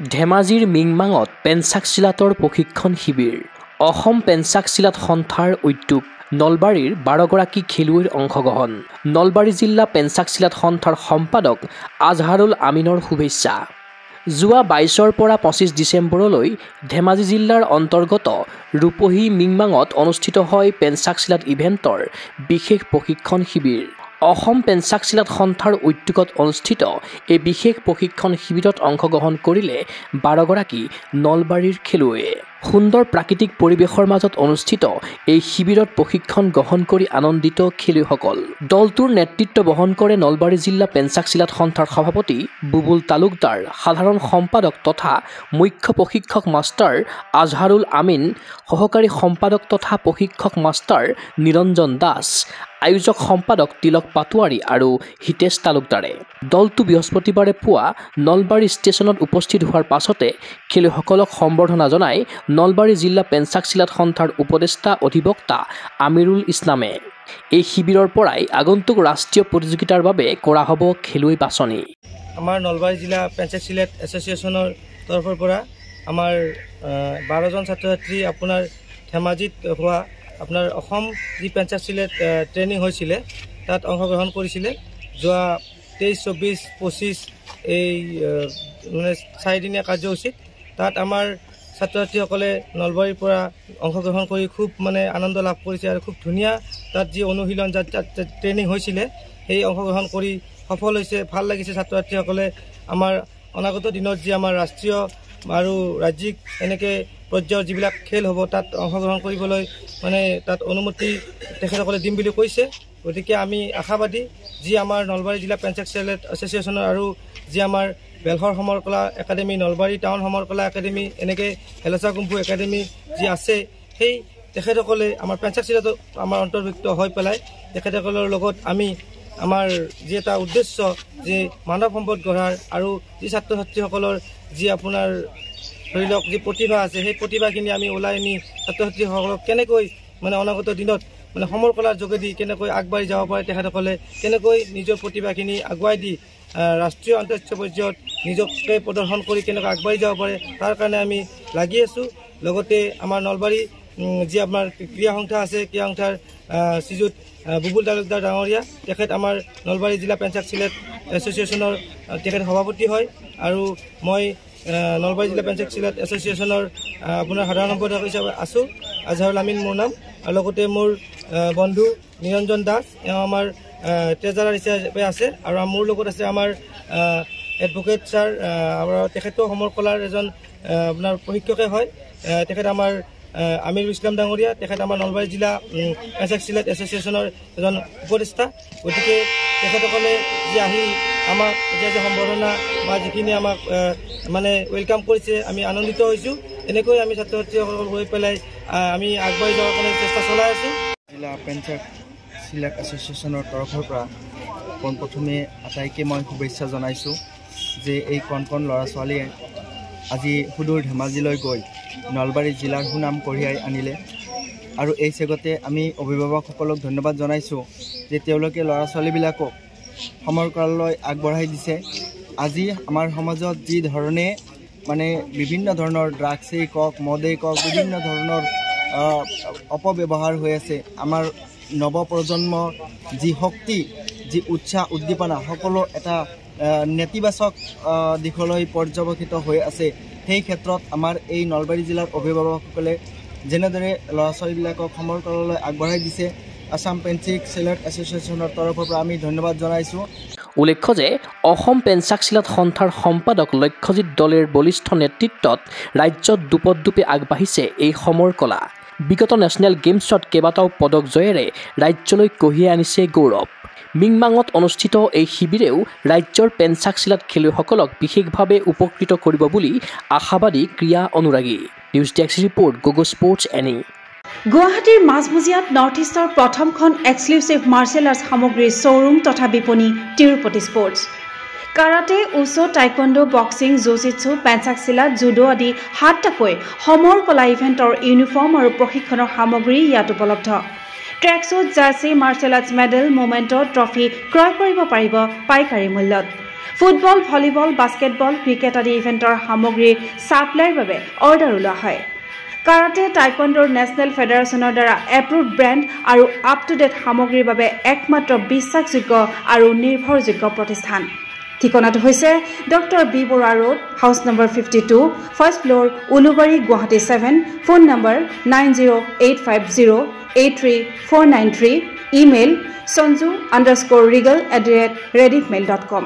ধেমাজিৰ মিংমাঙত পেঞ্চাক চিলাতৰ প্ৰশিক্ষণ শিবিৰ অসম পেঞ্চাক চিলাত সন্থাৰ উদ্যোগ নলবাৰীৰ 12গৰাকী খেলুৱৈৰ অংশগ্ৰহণ নলবাৰী জিলা পেঞ্চাক চিলাত সন্থাৰ সম্পাদক আজহাৰুল আমিনৰ শুভেচ্ছা যোৱা 22ৰ পৰা 25 ডিচেম্বৰলৈ ধেমাজি জিলাৰ অন্তৰ্গত ৰূপহী মিংমাঙত অনুষ্ঠিত হয় পেঞ্চাক চিলাত ইভেণ্টৰ বিশেষ প্ৰশিক্ষণ শিবিৰ অসম পেঞ্চাক চিলাত সন্থাৰ উদ্যোগত অনুষ্ঠিত এই বিশেষ প্ৰশিক্ষণ শিবিৰত অংশগ্ৰহণ কৰিলে 12গৰাকী নলবাৰীৰ খেলুৱৈয়ে সুন্দৰ প্ৰাকৃতিক পৰিৱেশৰ মাজত অনুষ্ঠিত এই শিবিৰত প্ৰশিক্ষণ গ্ৰহণ কৰি আনন্দিত খেলুৱৈসকল দলটোৰ নেতৃত্ব বহন কৰে নলবাৰী জিলা পেঞ্চাক চিলাত সন্থাৰ সভাপতি বুবুল তালুকদাৰ সাধাৰণ সম্পাদক তথা মুখ্য প্ৰশিক্ষক মাষ্টাৰ আজহাৰুল আমিন সহকাৰী সম্পাদক তথা প্ৰশিক্ষক মাষ্টাৰ নিৰঞ্জন দাস আয়োজক সম্পাদক তিলক পাটোৱাৰী আৰু হিতেশ তালুকদাৰে দলটো বৃহস্পতিবাৰে পুৱা নলবাৰী ষ্টেচনত উপস্থিত হোৱাৰ পাছতে খেলুৱৈসকলক সম্বৰ্ধনা জনাই নলবাৰী জিলা পেঞ্চাক চিলাত সন্থাৰ উপদেষ্টা অধিবক্তা আমিৰুল ইছলামে এই শিবিৰৰ পৰাই আগন্তুক ৰাষ্ট্ৰীয় প্ৰতিযোগিতাৰ বাবে কৰা হ'ব খেলুৱৈ বাছনি আমাৰ নলবাৰী জিলা পেঞ্চাক চিলাত এছ'চিয়েশ্যনৰ তৰফৰ পৰা আমাৰ 12জন ছাত্ৰ ছাত্ৰী আপোনাৰ ধেমাজিত হোৱা আপোনাৰ অসম যি পেঞ্চাক চিলাত ট্ৰেইনিং হৈছিলে তাত অংশগ্ৰহণ কৰিছিলে যোৱা 23, 24, 25 এই মানে 4 দিনীয়া কাৰ্যসূচীত তাত আমাৰ ছাত্ৰ ছাত্ৰীসকলে নলবাৰীৰ পৰা অংশগ্ৰহণ কৰি খুব মানে আনন্দ লাভ কৰিছে আৰু খুব ধুনীয়া তাত যি অনুশীলন ট্ৰেইনিং হৈছিলে সেই অংশগ্ৰহণ কৰি সফল হৈছে ভাল লাগিছে ছাত্ৰ ছাত্ৰীসকলে আমাৰ অনাগত দিনত যি আমাৰ ৰাষ্ট্ৰীয় আৰু ৰাজ্যিক এনেকৈ পৰ্যায়ৰ যিবিলাক খেল হ'ব তাত অংশগ্ৰহণ কৰিবলৈ মানে তাত অনুমতি তেখেতসকলে দিম বুলি কৈছে গতিকে আমি আশাবাদী যি আমাৰ নলবাৰী জিলা পেঞ্চাক চিলাত এছ'চিয়েশ্যনৰ আৰু যি আমাৰ বেলহৰ সমৰ কলা একাডেমি নলবাৰী টাউন সমৰ কলা একাডেমি এনেকৈ হেলচা কুম্ভু একাডেমি যি আছে সেই তেখেতসকলে আমাৰ পেঞ্চাক চিলাত আমাৰ অন্তৰ্ভুক্ত হৈ পেলাই তেখেতসকলৰ লগত আমি আমাৰ যি এটা উদ্দেশ্য যে মানৱ সম্পদ গঢ়াৰ আৰু যি ছাত্ৰ ছাত্ৰীসকলৰ যি আপোনাৰ ধৰি লওক যি প্ৰতিভা আছে সেই প্ৰতিভাখিনি আমি ওলাই নি ছাত্ৰ ছাত্ৰীসকলক কেনেকৈ মানে অনাগত দিনত মানে সমৰ কলাৰ যোগেদি কেনেকৈ আগবাঢ়ি যাব পাৰে তেখেতসকলে কেনেকৈ নিজৰ প্ৰতিভাখিনি আগুৱাই দি ৰাষ্ট্ৰীয় আন্তঃৰাষ্ট্ৰীয় পৰ্যায়ত নিজকে প্ৰদৰ্শন কৰি কেনেকৈ আগবাঢ়ি যাব পাৰে তাৰ কাৰণে আমি লাগি আছোঁ লগতে আমাৰ নলবাৰী যি আপোনাৰ ক্ৰীড়া সন্থা আছে ক্ৰীড়া সন্থাৰ শ্ৰীযুত বুবুল তালুকদাৰ ডাঙৰীয়া তেখেত আমাৰ নলবাৰী জিলা পেঞ্চাক চিলাত এছ'চিয়েশ্যনৰ তেখেত সভাপতি হয় আৰু মই নলবাৰী জিলা পেঞ্চাক চিলাত এছ'চিয়েশ্যনৰ আপোনাৰ সাধাৰণ সম্পাদক হিচাপে আছোঁ আজহাৰুল আমিন মোৰ নাম আৰু লগতে মোৰ বন্ধু নিৰঞ্জন দাস এওঁ আমাৰ ট্ৰেজাৰাৰ হিচাপে আছে আৰু মোৰ লগত আছে আমাৰ এডভোকেট ছাৰ তেখেতো সমৰ কলাৰ এজন আপোনাৰ প্ৰশিক্ষকে হয় তেখেত আমাৰ আমিৰুল ইছলাম ডাঙৰীয়া তেখেত আমাৰ নলবাৰী জিলা পেঞ্চাক চিলাত এছ'চিয়েশ্যনৰ এজন উপদেষ্টা গতিকে তেখেতসকলে যি আহি আমাক যে সম্বৰ্ধনা বা যিখিনি আমাক মানে ৱেলকাম কৰিছে আমি আনন্দিত হৈছোঁ এনেকৈ আমি ছাত্ৰ ছাত্ৰীসকলক গৈ পেলাই আমি আগবাঢ়ি যোৱাৰ কাৰণে চেষ্টা চলাই আছোঁ জিলা পেঞ্চাক চিলাত এছ'চিয়েশ্যনৰ তৰফৰ পৰা পোনপ্ৰথমে আটাইকে মই শুভেচ্ছা জনাইছোঁ যে এই কণ ল'ৰা ছোৱালীয়ে আজি সুদূৰ ধেমাজিলৈ গৈ নলবাৰী জিলাৰ সুনাম কঢ়িয়াই আনিলে আৰু এই চেগতে আমি অভিভাৱকসকলক ধন্যবাদ জনাইছোঁ যে তেওঁলোকে ল'ৰা ছোৱালীবিলাকক সমৰ কলালৈ আগবঢ়াই দিছে আজি আমাৰ সমাজত যি ধৰণে মানে বিভিন্ন ধৰণৰ ড্ৰাগছেই কওক মদেই কওক বিভিন্ন ধৰণৰ অপব্যৱহাৰ হৈ আছে আমাৰ নৱপ্ৰজন্মৰ যি শক্তি যি উৎসাহ উদ্দীপনা সকলো এটা নেতিবাচক দিশলৈ পৰ্যবেক্ষিত হৈ আছে সেই ক্ষেত্ৰত আমাৰ এই নলবাৰী জিলাৰ অভিভাৱকসকলে যেনেদৰে ল'ৰা ছোৱালীবিলাকক সমৰ কলালৈ আগবঢ়াই দিছে আসাম পেঞ্চাক চিলাত এছ'চিয়েশ্যনৰ তৰফৰ পৰা আমি ধন্যবাদ জনাইছোঁ উল্লেখ্য যে অসম পেঞ্চাক চিলাত সন্থাৰ সম্পাদক লক্ষ্যজিৎ দলেৰ বলিষ্ঠ নেতৃত্বত ৰাজ্যত দুপদুপে আগবাঢ়িছে এই সমৰ কলা বিগত নেশ্যনেল গেমছত কেইবাটাও পদক জয়েৰে ৰাজ্যলৈ কঢ়িয়াই আনিছে গৌৰৱ মিংমাঙত অনুষ্ঠিত এই শিবিৰেও ৰাজ্যৰ পেঞ্চাক চিলাত খেলুৱৈসকলক বিশেষভাৱে উপকৃত কৰিব বুলি আশাবাদী ক্ৰীড়া অনুৰাগী নিউজ ডেস্ক ৰিপৰ্ট গগো স্পৰ্টছ এনি গুৱাহাটীৰ মাজমজিয়াত নৰ্থ ইষ্টৰ প্ৰথমখন এক্সক্লুচিভ মাৰ্চেল আৰ্টছ সামগ্ৰীৰ শ্ব'ৰুম তথা বিপণী তিৰুপতি স্পৰ্টছ কাৰাটে উচো taekwondo boxing jujitsu pencak silat judo আদি 7টাকৈ সমৰ কলা ইভেণ্টৰ ইউনিফৰ্ম আৰু প্ৰশিক্ষণৰ সামগ্ৰী ইয়াত উপলব্ধ tracksuit jersey martial arts medal moment trophy ক্ৰয় কৰিব পাৰিব পাইকাৰী মূল্যত ফুটবল, ভলীবল, বাস্কেটবল, ক্ৰিকেট আদি ইভেণ্টৰ সামগ্ৰীৰ ছাপ্লাইৰ বাবে অৰ্ডাৰ ওলোৱা হয়। কাৰাটে টাইকোৱাণ্ডোৰ নেশ্যনেল ফেডাৰেশ্যনৰ দ্বাৰা এপ্ৰুভড ব্ৰেণ্ড আৰু আপ টু ডেট সামগ্ৰীৰ বাবে একমাত্ৰ বিশ্বাসযোগ্য আৰু নিৰ্ভৰযোগ্য প্ৰতিষ্ঠান। ঠিকনাটো হৈছে doctor B Barua road, house number 52, first floor, Ulubari, Guwahati 7, phone number 9085083493, email sanju_regal@rediffmail.com।